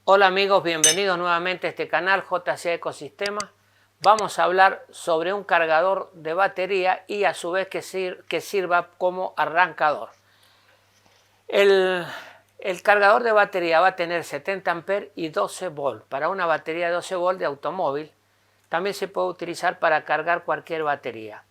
Hola amigos, bienvenidos nuevamente a este canal JCA Ecosistemas. Vamos a hablar sobre un cargador de batería y a su vez que sirva como arrancador. El cargador de batería va a tener 70 amperes y 12 volts. Para una batería de 12 volts de automóvil también se puede utilizar para cargar cualquier batería.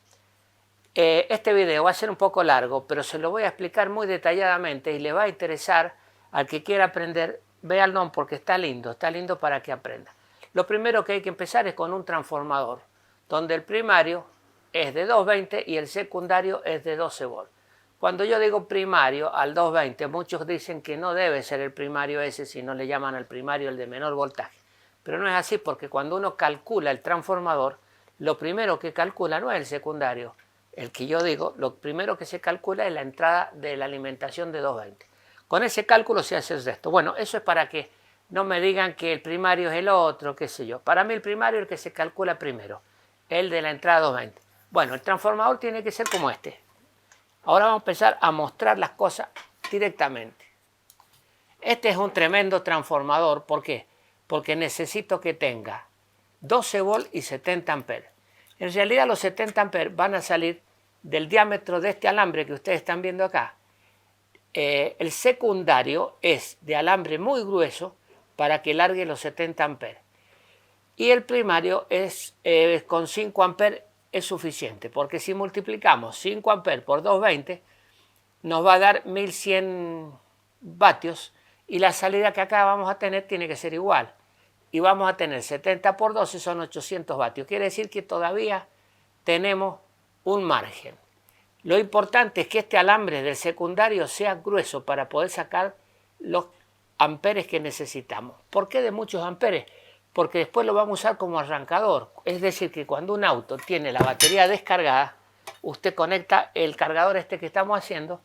Este video va a ser un poco largo, pero se lo voy a explicar muy detalladamente y le va a interesar al que quiera aprender. Véanlo porque está lindo para que aprenda. Lo primero que hay que empezar es con un transformador, donde el primario es de 220 y el secundario es de 12 volts. Cuando yo digo primario al 220, muchos dicen que no debe ser el primario ese, sino le llaman al primario el de menor voltaje. Pero no es así, porque cuando uno calcula el transformador, lo primero que calcula no es el secundario. El que yo digo, lo primero que se calcula es la entrada de la alimentación de 220. Con ese cálculo se hace el resto. Bueno, eso es para que no me digan que el primario es el otro, qué sé yo. Para mí el primario es el que se calcula primero, el de la entrada 220. Bueno, el transformador tiene que ser como este. Ahora vamos a empezar a mostrar las cosas directamente. Este es un tremendo transformador. ¿Por qué? Porque necesito que tenga 12 volts y 70 amperes. En realidad los 70 amperes van a salir del diámetro de este alambre que ustedes están viendo acá. El secundario es de alambre muy grueso para que largue los 70 amperes. Y el primario es con 5 amperes es suficiente, porque si multiplicamos 5 amperes por 220 nos va a dar 1100 vatios y la salida que acá vamos a tener tiene que ser igual. Y vamos a tener 70 por 12 son 800 vatios. Quiere decir que todavía tenemos un margen. Lo importante es que este alambre del secundario sea grueso para poder sacar los amperes que necesitamos. ¿Por qué de muchos amperes? Porque después lo vamos a usar como arrancador. Es decir, que cuando un auto tiene la batería descargada, usted conecta el cargador este que estamos haciendo,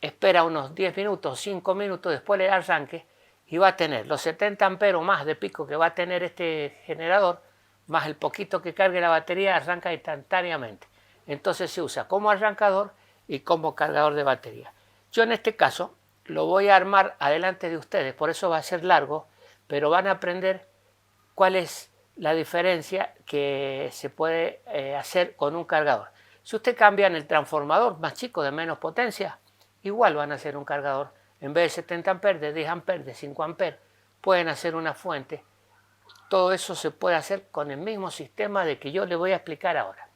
espera unos 10 minutos, 5 minutos, después le da arranque y va a tener los 70 amperes más de pico que va a tener este generador, más el poquito que cargue la batería, arranca instantáneamente. Entonces se usa como arrancador y como cargador de batería. Yo en este caso lo voy a armar adelante de ustedes, por eso va a ser largo, pero van a aprender cuál es la diferencia que se puede hacer con un cargador. Si usted cambia en el transformador más chico de menos potencia, igual van a hacer un cargador. En vez de 70 amperes, de 10 amperes, de 5 amperes, pueden hacer una fuente. Todo eso se puede hacer con el mismo sistema de que yo le voy a explicar ahora.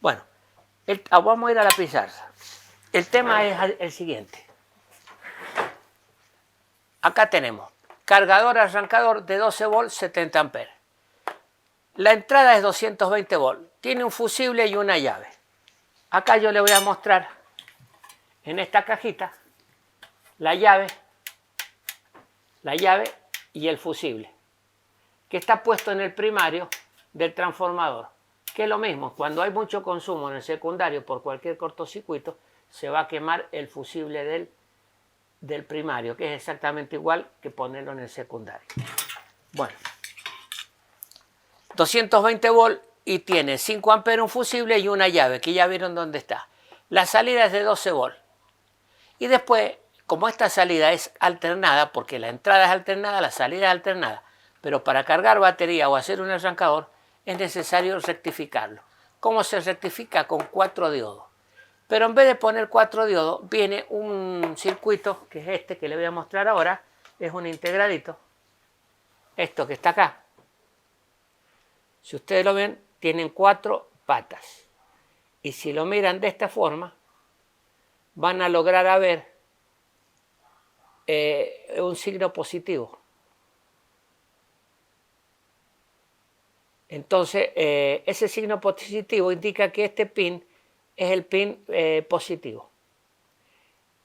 Bueno, vamos a ir a la pizarra. El tema es el siguiente. Acá tenemos cargador arrancador de 12 volts, 70 amperes. La entrada es 220 volts. Tiene un fusible y una llave. Acá yo le voy a mostrar en esta cajita la llave y el fusible, que está puesto en el primario del transformador, que es lo mismo. Cuando hay mucho consumo en el secundario por cualquier cortocircuito, se va a quemar el fusible del primario, que es exactamente igual que ponerlo en el secundario. Bueno, 220 volts y tiene 5 amperes, un fusible y una llave, que ya vieron dónde está. La salida es de 12 volts. Y después, como esta salida es alternada, porque la entrada es alternada, la salida es alternada, pero para cargar batería o hacer un arrancador es necesario rectificarlo. ¿Cómo se rectifica? Con 4 diodos. Pero en vez de poner 4 diodos, viene un circuito, que es este que le voy a mostrar ahora, es un integradito. Esto que está acá. Si ustedes lo ven, tienen 4 patas. Y si lo miran de esta forma, van a lograr ver un signo positivo. Entonces, ese signo positivo indica que este pin es el pin positivo.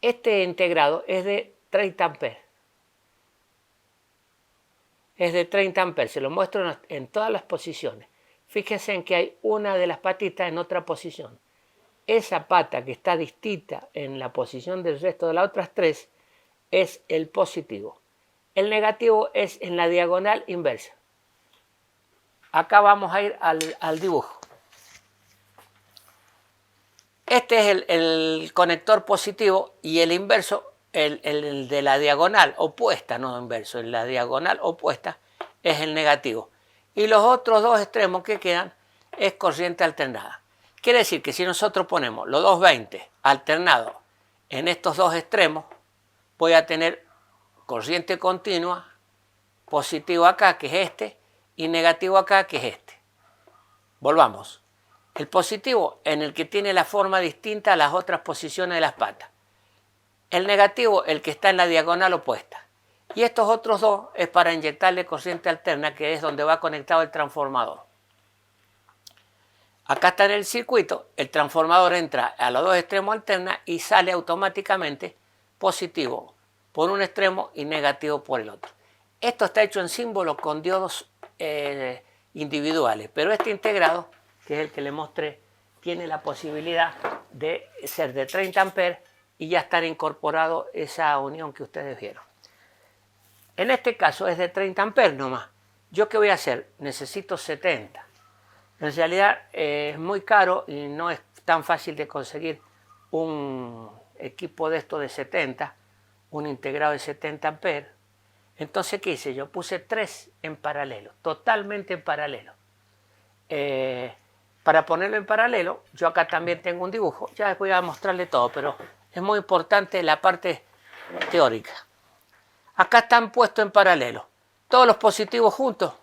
Este integrado es de 30 amperes. Es de 30 amperes. Se lo muestro en todas las posiciones. Fíjense en que hay una de las patitas en otra posición. Esa pata que está distinta en la posición del resto de las otras 3 es el positivo. El negativo es en la diagonal inversa. Acá vamos a ir al dibujo. Este es el conector positivo y el inverso el de la diagonal opuesta, no inverso, en la diagonal opuesta es el negativo. Y los otros dos extremos que quedan es corriente alternada. Quiere decir que si nosotros ponemos los 220 alternados en estos dos extremos, voy a tener corriente continua, positivo acá, que es este, y negativo acá, que es este. Volvamos. El positivo en el que tiene la forma distinta a las otras posiciones de las patas. El negativo, el que está en la diagonal opuesta. Y estos otros dos es para inyectarle corriente alterna, que es donde va conectado el transformador. Acá está en el circuito, el transformador entra a los dos extremos alterna y sale automáticamente positivo por un extremo y negativo por el otro. Esto está hecho en símbolo con diodos individuales, pero este integrado, que es el que le mostré, tiene la posibilidad de ser de 30 amperes y ya estar incorporado esa unión que ustedes vieron. En este caso es de 30 amperes nomás. ¿Yo qué voy a hacer? Necesito 70. En realidad es muy caro y no es tan fácil de conseguir un equipo de esto de 70, un integrado de 70 amperes. Entonces, ¿qué hice? Yo puse 3 en paralelo, totalmente en paralelo. Para ponerlo en paralelo, yo acá también tengo un dibujo. Ya les voy a mostrarle todo, pero es muy importante la parte teórica. Acá están puestos en paralelo todos los positivos juntos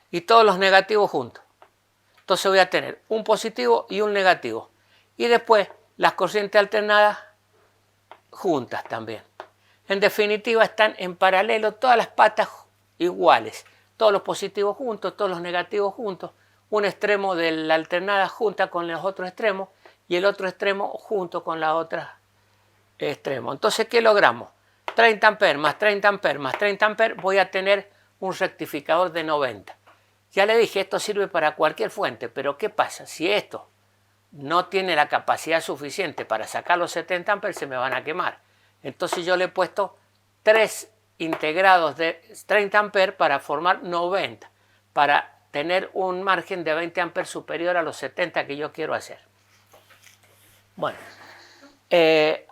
y todos los negativos juntos. Entonces voy a tener un positivo y un negativo. Y después las corrientes alternadas juntas también. En definitiva están en paralelo todas las patas iguales. Todos los positivos juntos, todos los negativos juntos. Un extremo de la alternada junta con los otros extremos y el otro extremo junto con la otra extremo. Entonces, ¿qué logramos? 30 amperes más 30 amperes más 30 amperes, voy a tener un rectificador de 90. Ya le dije, esto sirve para cualquier fuente, pero ¿qué pasa? Si esto no tiene la capacidad suficiente para sacar los 70 amperes, se me van a quemar. Entonces yo le he puesto 3 integrados de 30 amperes para formar 90, para tener un margen de 20 amperes superior a los 70 que yo quiero hacer. Bueno.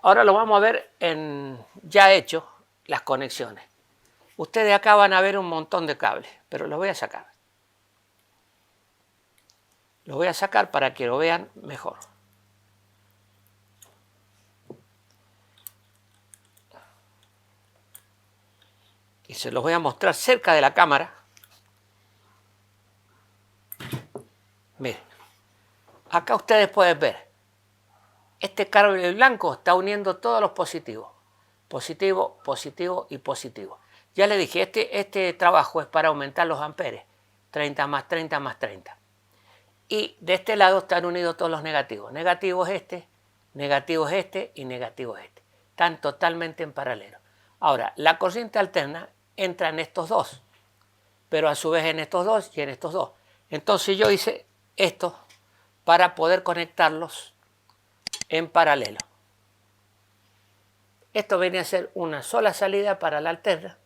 Ahora lo vamos a ver ya hecho las conexiones. Ustedes acá van a ver un montón de cables, pero los voy a sacar. Los voy a sacar para que lo vean mejor. Y se los voy a mostrar cerca de la cámara. Miren, acá ustedes pueden ver. Este cable blanco está uniendo todos los positivos. Positivo, positivo y positivo. Ya les dije, este trabajo es para aumentar los amperes. 30 más 30 más 30. Y de este lado están unidos todos los negativos. Negativo es este y negativo es este. Están totalmente en paralelo. Ahora, la corriente alterna entra en estos dos, pero a su vez en estos dos y en estos dos. Entonces yo hice esto para poder conectarlos en paralelo. Esto viene a ser una sola salida para la alterna,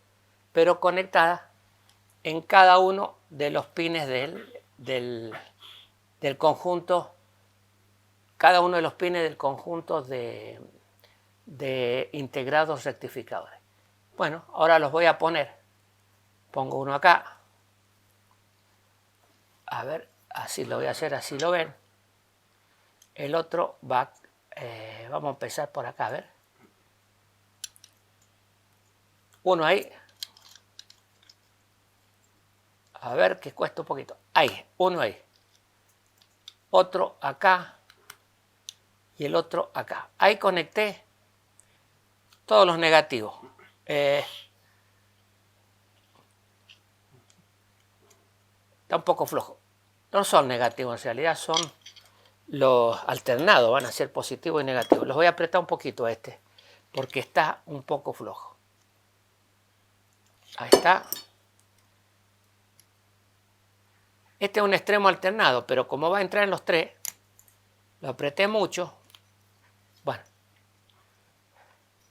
pero conectada en cada uno de los pines del conjunto, cada uno de los pines del conjunto de integrados rectificadores. Bueno, ahora los voy a poner. Pongo uno acá. A ver, así lo voy a hacer, así lo ven. El otro va, vamos a empezar por acá, a ver. Uno ahí. A ver, que cuesta un poquito. Ahí, uno ahí. Otro acá. Y el otro acá. Ahí conecté todos los negativos. Está un poco flojo. No son negativos en realidad, son los alternados, van a ser positivos y negativos. Los voy a apretar un poquito a este, porque está un poco flojo. Ahí está. Este es un extremo alternado, pero como va a entrar en los tres, lo apreté mucho. Bueno.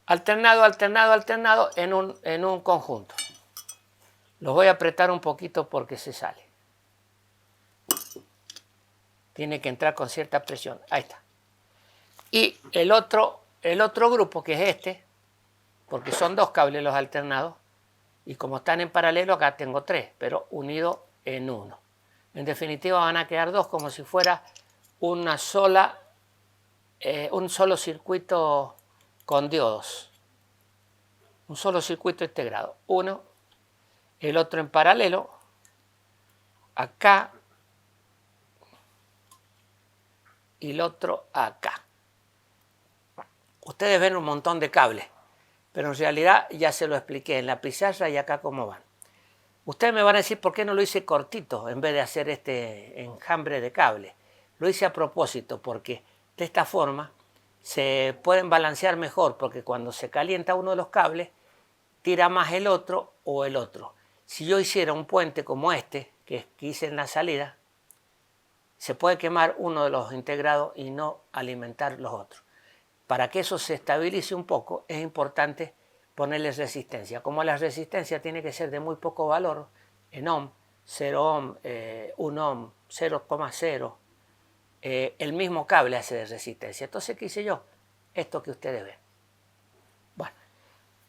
Alternado, alternado, alternado en un conjunto. Los voy a apretar un poquito porque se sale. Tiene que entrar con cierta presión. Ahí está. Y el otro el otro grupo, que es este, porque son dos cables los alternados, y como están en paralelo, acá tengo tres, pero unidos en uno. En definitiva van a quedar dos, como si fuera un solo circuito con diodos. Un solo circuito integrado. Uno, el otro en paralelo, acá, y el otro acá. Ustedes ven un montón de cables, pero en realidad ya se lo expliqué en la pizarra y acá cómo van. Ustedes me van a decir por qué no lo hice cortito en vez de hacer este enjambre de cable. Lo hice a propósito porque de esta forma se pueden balancear mejor, porque cuando se calienta uno de los cables tira más el otro o el otro. Si yo hiciera un puente como este que hice en la salida, se puede quemar uno de los integrados y no alimentar los otros. Para que eso se estabilice un poco es importante ponerle resistencia. Como la resistencia tiene que ser de muy poco valor, en ohm, 0 ohm, 1 ohm, 0,0, el mismo cable hace de resistencia. Entonces, ¿qué hice yo? Esto que ustedes ven. Bueno,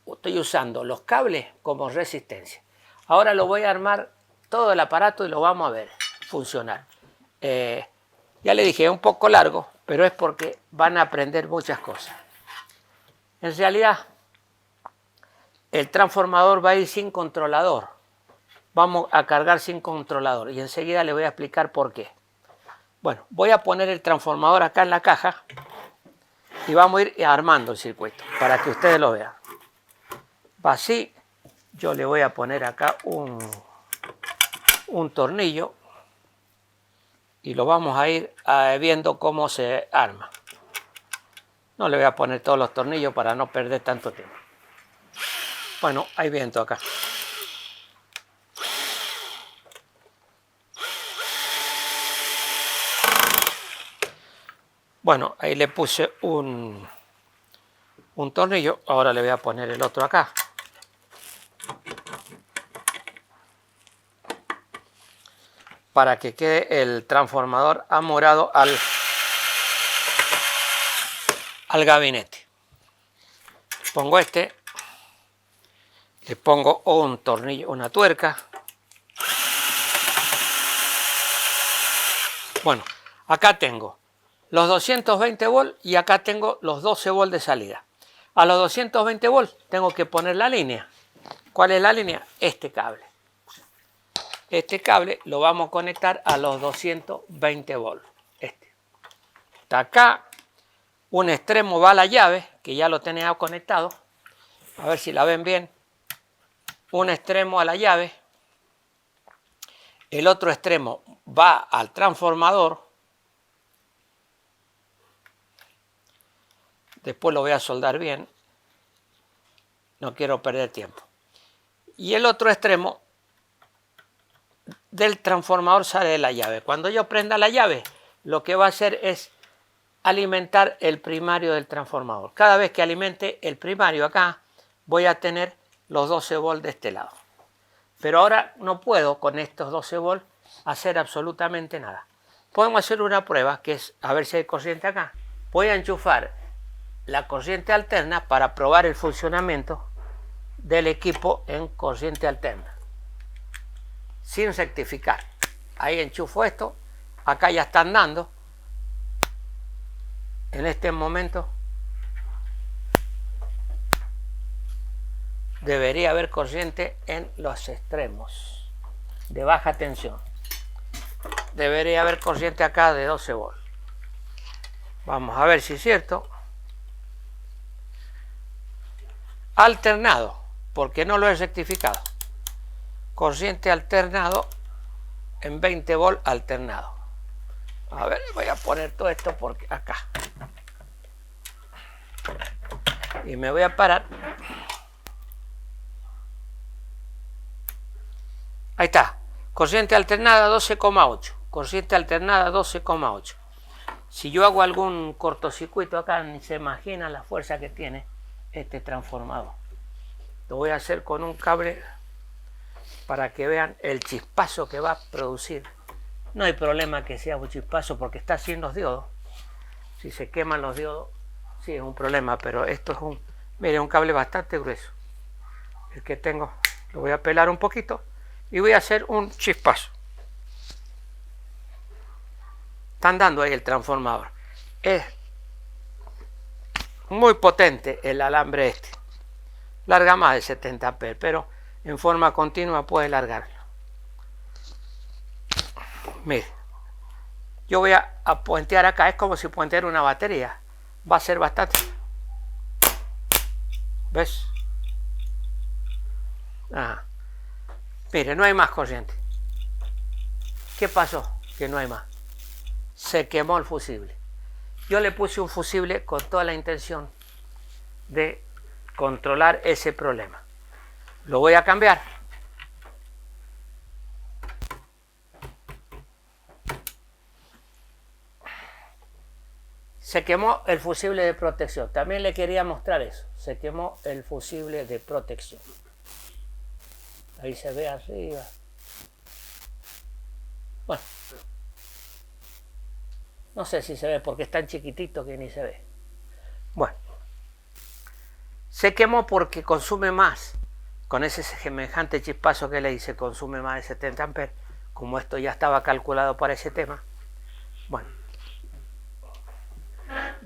estoy usando los cables como resistencia. Ahora lo voy a armar todo el aparato y lo vamos a ver funcionar. Ya le dije, es un poco largo, pero es porque van a aprender muchas cosas. En realidad, el transformador va a ir sin controlador. Vamos a cargar sin controlador y enseguida le voy a explicar por qué. Bueno, voy a poner el transformador acá en la caja y vamos a ir armando el circuito para que ustedes lo vean. Va así. Yo le voy a poner acá un tornillo y lo vamos a ir viendo cómo se arma. No le voy a poner todos los tornillos para no perder tanto tiempo. Bueno, hay viento acá. Bueno, ahí le puse un tornillo. Ahora le voy a poner el otro acá. Para que quede el transformador amorado al gabinete. Pongo este. Le pongo un tornillo, una tuerca. Bueno, acá tengo los 220 volts y acá tengo los 12 volts de salida. A los 220 volts tengo que poner la línea. ¿Cuál es la línea? Este cable. Este cable lo vamos a conectar a los 220 volts. Este. Está acá. Un extremo va a la llave, que ya lo tenía conectado. A ver si la ven bien. Un extremo a la llave. El otro extremo va al transformador. Después lo voy a soldar bien. No quiero perder tiempo. Y el otro extremo del transformador sale de la llave. Cuando yo prenda la llave, lo que va a hacer es alimentar el primario del transformador. Cada vez que alimente el primario acá, voy a tener los 12 volts de este lado. Pero ahora no puedo con estos 12 volts hacer absolutamente nada. Podemos hacer una prueba que es a ver si hay corriente acá. Voy a enchufar la corriente alterna para probar el funcionamiento del equipo en corriente alterna. Sin rectificar. Ahí enchufo esto. Acá ya están dando. En este momento debería haber corriente en los extremos de baja tensión. Debería haber corriente acá de 12 volts. Vamos a ver si es cierto. Alternado, porque no lo he rectificado. Corriente alternado en 20 volts alternado. A ver, voy a poner todo esto porque acá. Y me voy a parar. Ahí está. Corriente alternada 12,8. Corriente alternada 12,8. Si yo hago algún cortocircuito acá, ni se imagina la fuerza que tiene este transformador. Lo voy a hacer con un cable para que vean el chispazo que va a producir. No hay problema que sea un chispazo porque está sin los diodos. Si se queman los diodos, Sí, es un problema, pero esto es mire, un cable bastante grueso. El que tengo, lo voy a pelar un poquito y voy a hacer un chispazo. Están dando ahí el transformador. Es muy potente el alambre este. Larga más de 70 amperes, pero en forma continua puede largarlo. Mire, yo voy a puentear acá, es como si puenteara una batería. Va a ser bastante. ¿Ves? Ah. Mire, no hay más corriente. ¿Qué pasó? Que no hay más. Se quemó el fusible. Yo le puse un fusible con toda la intención de controlar ese problema. Lo voy a cambiar. Se quemó el fusible de protección. También le quería mostrar eso. Se quemó el fusible de protección. Ahí se ve arriba. Bueno. No sé si se ve porque es tan chiquitito que ni se ve. Bueno. Se quemó porque consume más. Con ese semejante chispazo que le hice, consume más de 70 amperes. Como esto ya estaba calculado para ese tema. Bueno.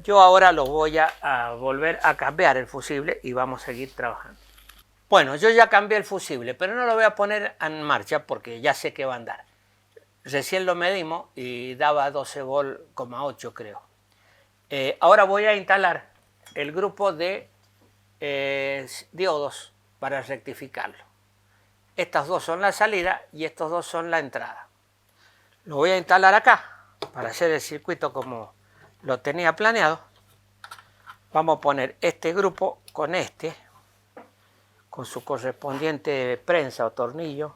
Yo ahora lo voy a volver a cambiar el fusible y vamos a seguir trabajando. Bueno, yo ya cambié el fusible, pero no lo voy a poner en marcha porque ya sé que va a andar. Recién lo medimos y daba 12 volt, 8 creo. Ahora voy a instalar el grupo de diodos para rectificarlo. Estas dos son la salida y estos dos son la entrada. Lo voy a instalar acá para hacer el circuito como lo tenía planeado. Vamos a poner este grupo con este, con su correspondiente prensa o tornillo.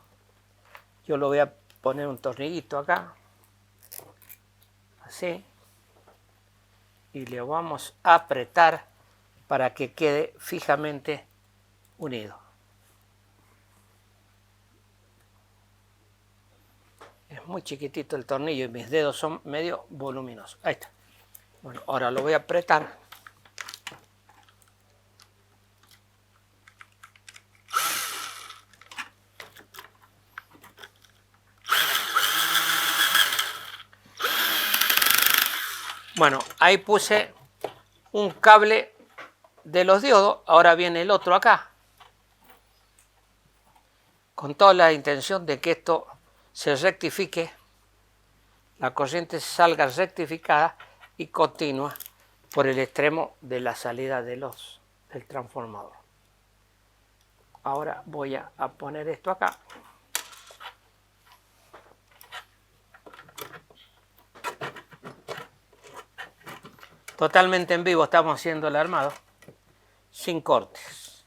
Yo lo voy a poner un tornillito acá, así, y le vamos a apretar para que quede fijamente unido. Es muy chiquitito el tornillo y mis dedos son medio voluminosos. Ahí está. Bueno, ahora lo voy a apretar. Bueno, ahí puse un cable de los diodos, ahora viene el otro acá. Con toda la intención de que esto se rectifique, la corriente salga rectificada y continua por el extremo de la salida del transformador. Ahora voy a poner esto acá. Totalmente en vivo estamos haciendo el armado, sin cortes.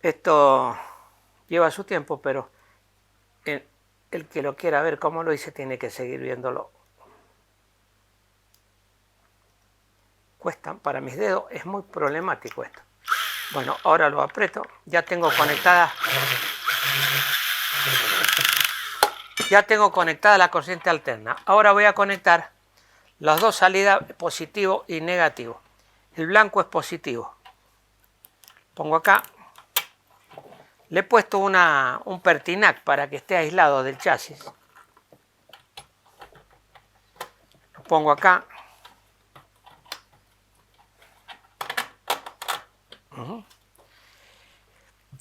Esto lleva su tiempo, pero el que lo quiera ver cómo lo hice tiene que seguir viéndolo. Cuesta, para mis dedos es muy problemático esto. Bueno, ahora lo aprieto, ya tengo conectada la corriente alterna. Ahora voy a conectar las dos salidas, positivo y negativo. El blanco es positivo. Pongo acá. Le he puesto un Pertinac para que esté aislado del chasis. Lo pongo acá.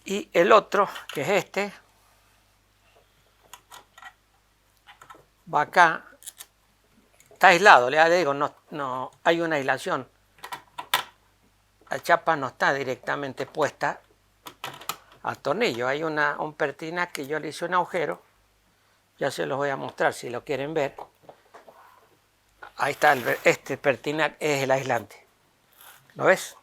Y el otro, que es este, va acá. Está aislado, le digo, no hay una aislación. La chapa no está directamente puesta al tornillo. Hay un Pertinac que yo le hice un agujero. Ya se los voy a mostrar si lo quieren ver. Ahí está, este Pertinac es el aislante. ¿Lo ves?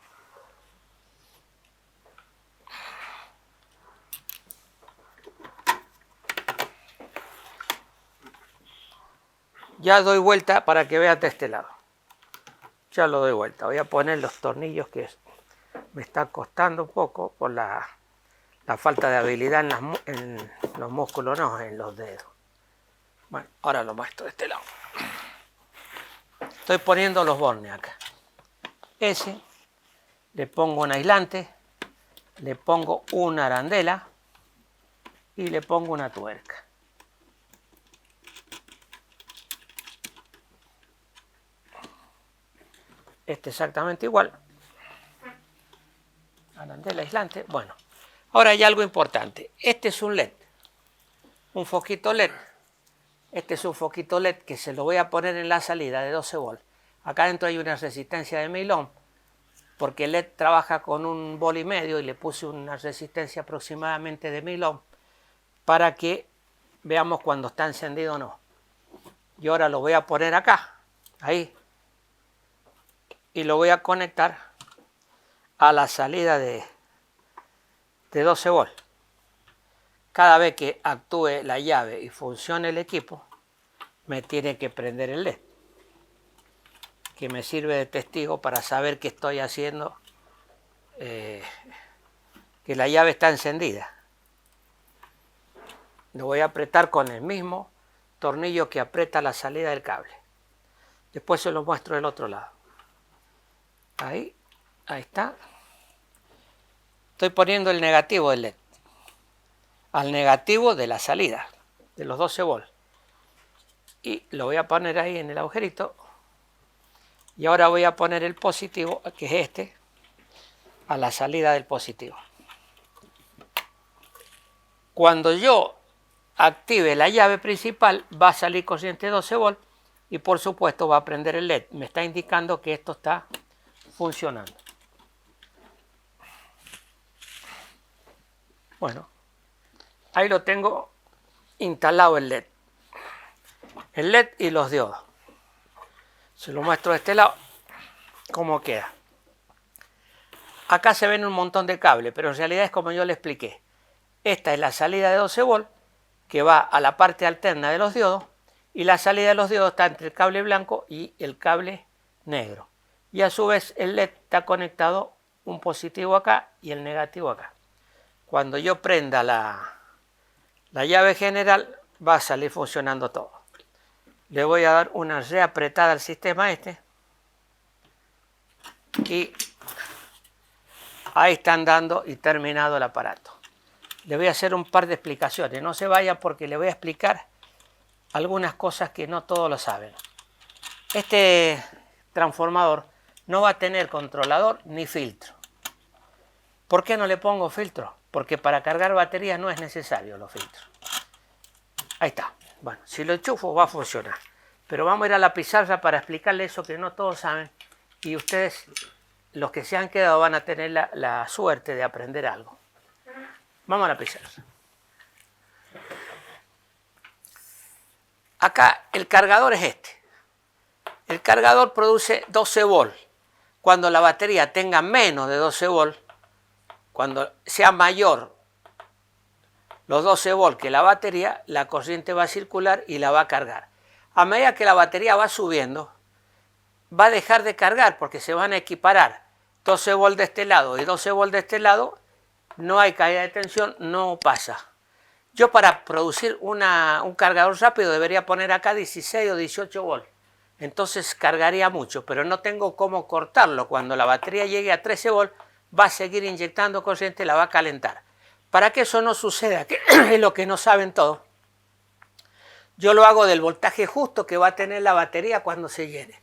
Ya doy vuelta para que vean de este lado. Ya lo doy vuelta. Voy a poner los tornillos que me está costando un poco por la falta de habilidad en los músculos, no en los dedos. Bueno, ahora lo muestro de este lado. Estoy poniendo los bornes acá. Ese, le pongo un aislante, le pongo una arandela y le pongo una tuerca. Este exactamente igual. Arandela, aislante. Bueno, ahora hay algo importante. Este es un LED, un foquito LED. Este es un foquito LED que se lo voy a poner en la salida de 12 volts. Acá dentro hay una resistencia de 1000 ohms, porque el LED trabaja con 1,5 volts y le puse una resistencia aproximadamente de 1000 ohms para que veamos cuando está encendido o no. Y ahora lo voy a poner acá, ahí, y lo voy a conectar a la salida de 12 volts. Cada vez que actúe la llave y funcione el equipo, me tiene que prender el LED, que me sirve de testigo para saber que estoy haciendo, que la llave está encendida. Lo voy a apretar con el mismo tornillo que aprieta la salida del cable. Después se lo muestro del otro lado. Ahí está. Estoy poniendo el negativo del LED al negativo de la salida de los 12 volts. Y lo voy a poner ahí en el agujerito. Y ahora voy a poner el positivo, que es este, a la salida del positivo. Cuando yo active la llave principal, va a salir corriente de 12 volts y por supuesto va a prender el LED. Me está indicando que esto está funcionando. Bueno, ahí lo tengo instalado el LED. El LED y los diodos. Se lo muestro de este lado cómo queda. Acá se ven un montón de cables, pero en realidad es como yo le expliqué. Esta es la salida de 12 volts que va a la parte alterna de los diodos y la salida de los diodos está entre el cable blanco y el cable negro. Y a su vez el LED está conectado un positivo acá y el negativo acá. Cuando yo prenda la llave general va a salir funcionando todo. Le voy a dar una reapretada al sistema este. Y ahí están dando y terminado el aparato. Le voy a hacer un par de explicaciones. No se vaya porque le voy a explicar algunas cosas que no todos lo saben. Este transformador no va a tener controlador ni filtro. ¿Por qué no le pongo filtro? Porque para cargar baterías no es necesario los filtros. Ahí está. Bueno, si lo enchufo va a funcionar. Pero vamos a ir a la pizarra para explicarle eso que no todos saben. Y ustedes, los que se han quedado, van a tener la suerte de aprender algo. Vamos a la pizarra. Acá el cargador es este. El cargador produce 12 volts. Cuando la batería tenga menos de 12 volts, cuando sea mayor los 12 volts que la batería, la corriente va a circular y la va a cargar. A medida que la batería va subiendo, va a dejar de cargar porque se van a equiparar 12 volts de este lado y 12 volts de este lado, no hay caída de tensión, no pasa. Yo para producir un cargador rápido debería poner acá 16 o 18 volts. Entonces cargaría mucho, pero no tengo cómo cortarlo. Cuando la batería llegue a 13 volts, va a seguir inyectando corriente, la va a calentar. Para que eso no suceda, que es lo que no saben todos, yo lo hago del voltaje justo que va a tener la batería cuando se llene.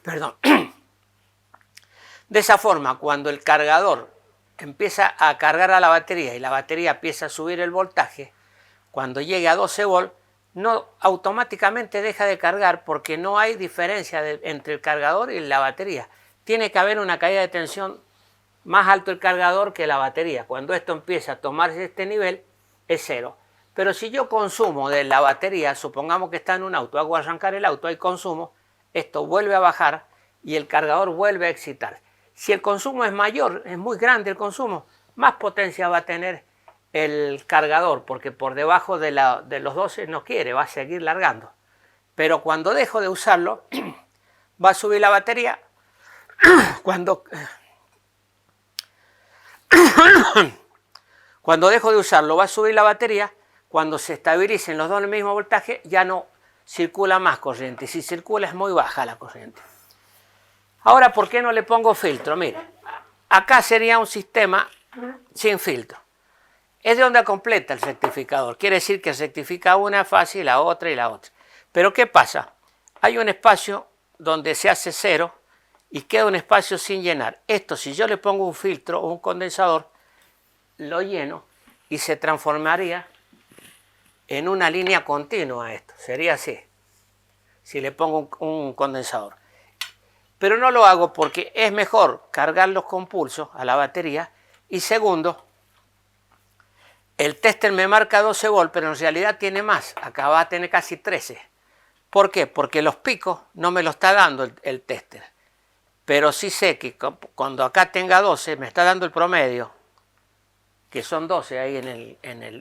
Perdón. De esa forma, cuando el cargador empieza a cargar a la batería y la batería empieza a subir el voltaje, cuando llegue a 12 volts, no automáticamente deja de cargar porque no hay diferencia entre el cargador y la batería. Tiene que haber una caída de tensión más alto el cargador que la batería. Cuando esto empieza a tomarse este nivel, es cero. Pero si yo consumo de la batería, supongamos que está en un auto, hago arrancar el auto, hay consumo, esto vuelve a bajar y el cargador vuelve a excitar. Si el consumo es mayor, es muy grande el consumo, más potencia va a tener el cargador, porque por debajo de los 12 no quiere, va a seguir largando. Pero cuando dejo de usarlo, va a subir la batería. Cuando dejo de usarlo, va a subir la batería. cuando se estabilicen los dos en el mismo voltaje, ya no circula más corriente. Si circula es muy baja la corriente. Ahora, ¿por qué no le pongo filtro? Mira, acá sería un sistema sin filtro. Es de onda completa el rectificador. Quiere decir que rectifica una fase y la otra y la otra. Pero ¿qué pasa? Hay un espacio donde se hace cero y queda un espacio sin llenar. Esto, si yo le pongo un filtro o un condensador, lo lleno y se transformaría en una línea continua esto. Sería así, si le pongo un condensador. Pero no lo hago porque es mejor cargar los compulsos a la batería. Y segundo, el tester me marca 12 volts, pero en realidad tiene más. Acá va a tener casi 13. ¿Por qué? Porque los picos no me lo está dando el tester. Pero sí sé que cuando acá tenga 12, me está dando el promedio, que son 12 ahí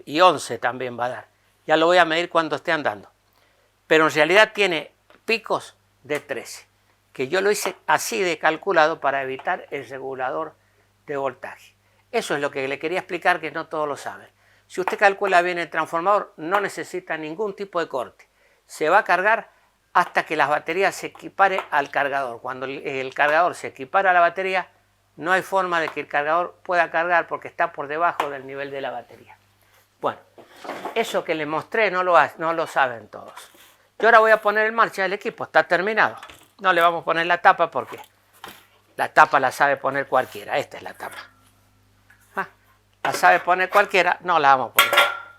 y 11 también va a dar. Ya lo voy a medir cuando esté andando. Pero en realidad tiene picos de 13, que yo lo hice así de calculado para evitar el regulador de voltaje. Eso es lo que le quería explicar, que no todos lo saben. Si usted calcula bien el transformador, no necesita ningún tipo de corte. Se va a cargar hasta que la batería se equipare al cargador. Cuando el cargador se equipara a la batería, no hay forma de que el cargador pueda cargar porque está por debajo del nivel de la batería. Bueno, eso que les mostré no lo saben todos. Yo ahora voy a poner en marcha el equipo, está terminado. No le vamos a poner la tapa porque la tapa la sabe poner cualquiera. Esta es la tapa. La sabe poner cualquiera, no la vamos a poner.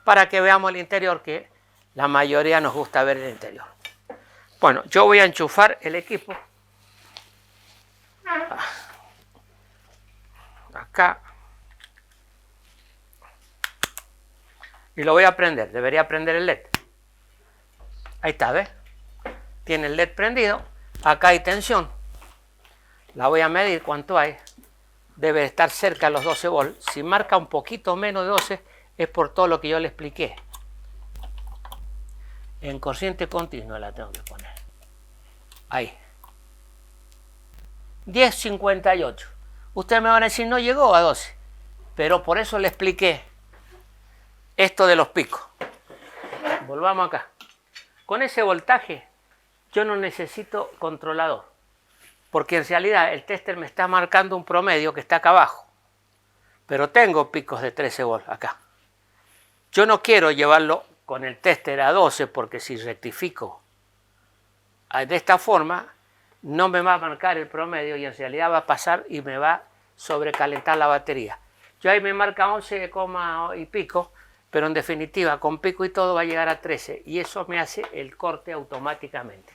Para que veamos el interior, que la mayoría nos gusta ver el interior. Bueno, yo voy a enchufar el equipo. Acá. Y lo voy a prender. Debería prender el LED. Ahí está, ¿ves? Tiene el LED prendido. Acá hay tensión. La voy a medir cuánto hay. Debe estar cerca de los 12 volts. Si marca un poquito menos de 12, es por todo lo que yo le expliqué. En corriente continua la tengo que poner. Ahí. 10.58. Ustedes me van a decir, no llegó a 12. Pero por eso le expliqué esto de los picos. Volvamos acá. Con ese voltaje, yo no necesito controlador. Porque en realidad el tester me está marcando un promedio que está acá abajo. Pero tengo picos de 13 volts acá. Yo no quiero llevarlo con el tester a 12 porque si rectifico de esta forma, no me va a marcar el promedio y en realidad va a pasar y me va a sobrecalentar la batería. Yo ahí me marca 11, y pico, pero en definitiva con pico y todo va a llegar a 13 y eso me hace el corte automáticamente.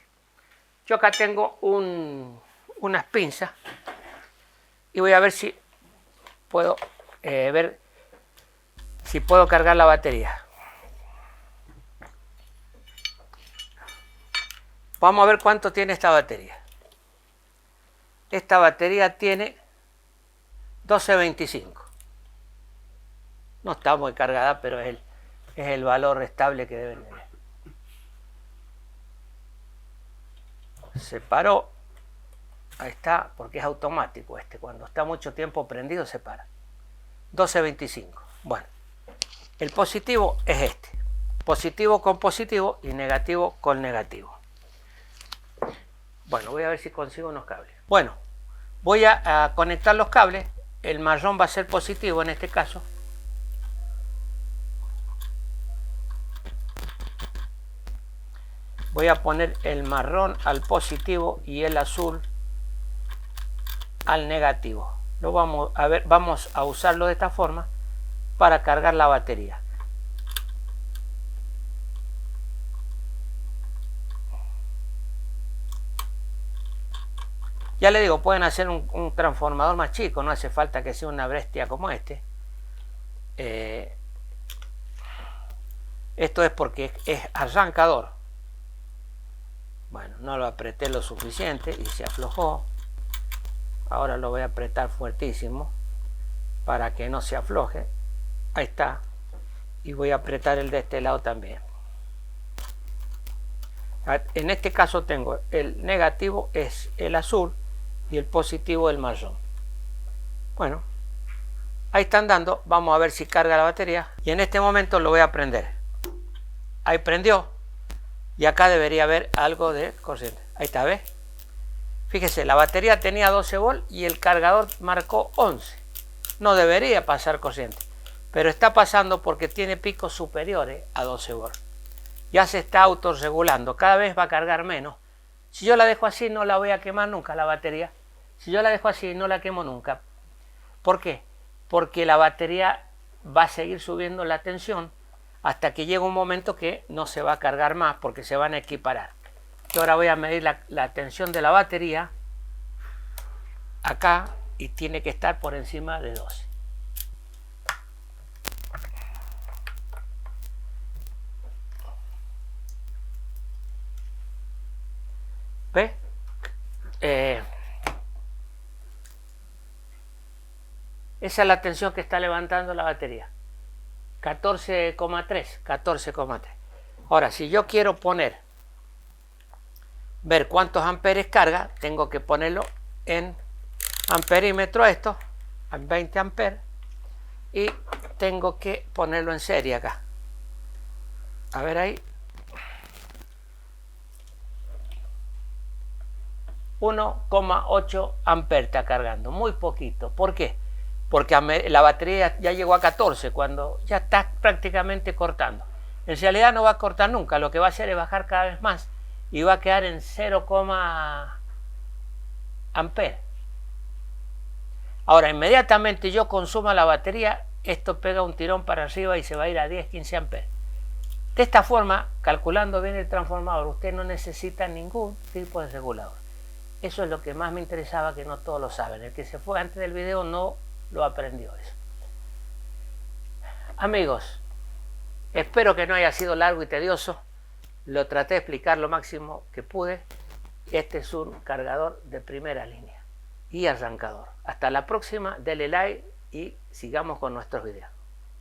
Yo acá tengo unas pinzas y voy a ver si puedo cargar la batería. Vamos a ver cuánto tiene esta batería. Esta batería tiene 12.25. No está muy cargada, pero es el valor estable que deben tener. Se paró. Ahí está, porque es automático este. Cuando está mucho tiempo prendido se para. 12.25. Bueno, el positivo es este. Positivo con positivo y negativo con negativo. Bueno, voy a ver si consigo unos cables. Bueno, voy a conectar los cables. El marrón va a ser positivo en este caso. Voy a poner el marrón al positivo y el azul al negativo. Lo vamos a usarlo de esta forma para cargar la batería. Ya le digo, pueden hacer un transformador más chico, no hace falta que sea una bestia como este. Esto es porque es arrancador. Bueno, no lo apreté lo suficiente y se aflojó. Ahora lo voy a apretar fuertísimo para que no se afloje. Ahí está. Y voy a apretar el de este lado también. En este caso tengo el negativo es el azul y el positivo el marrón. Bueno, ahí están dando. Vamos a ver si carga la batería. Y en este momento lo voy a prender. Ahí prendió. Y acá debería haber algo de corriente. Ahí está, ¿ves? Fíjese, la batería tenía 12 volts y el cargador marcó 11. No debería pasar corriente, pero está pasando porque tiene picos superiores a 12 volts. Ya se está autorregulando, cada vez va a cargar menos. Si yo la dejo así no la voy a quemar nunca la batería. Si yo la dejo así no la quemo nunca. ¿Por qué? Porque la batería va a seguir subiendo la tensión hasta que llegue un momento que no se va a cargar más porque se van a equiparar. Yo ahora voy a medir la tensión de la batería acá y tiene que estar por encima de 12. ¿Ve? Esa es la tensión que está levantando la batería. 14,3. Ahora, si yo quiero ver cuántos amperes carga, tengo que ponerlo en amperímetro esto, en 20 amperes, y tengo que ponerlo en serie acá. A ver ahí. 1,8 amperes está cargando, muy poquito. ¿Por qué? Porque la batería ya llegó a 14, cuando ya está prácticamente cortando. En realidad no va a cortar nunca, lo que va a hacer es bajar cada vez más y va a quedar en 0, amperes. Ahora, inmediatamente yo consuma la batería, esto pega un tirón para arriba y se va a ir a 10, 15 amperes. De esta forma, calculando bien el transformador, usted no necesita ningún tipo de regulador. Eso es lo que más me interesaba, que no todos lo saben. El que se fue antes del video no lo aprendió eso. Amigos, espero que no haya sido largo y tedioso. Lo traté de explicar lo máximo que pude. Este es un cargador de primera línea y arrancador. Hasta la próxima, denle like y sigamos con nuestros videos.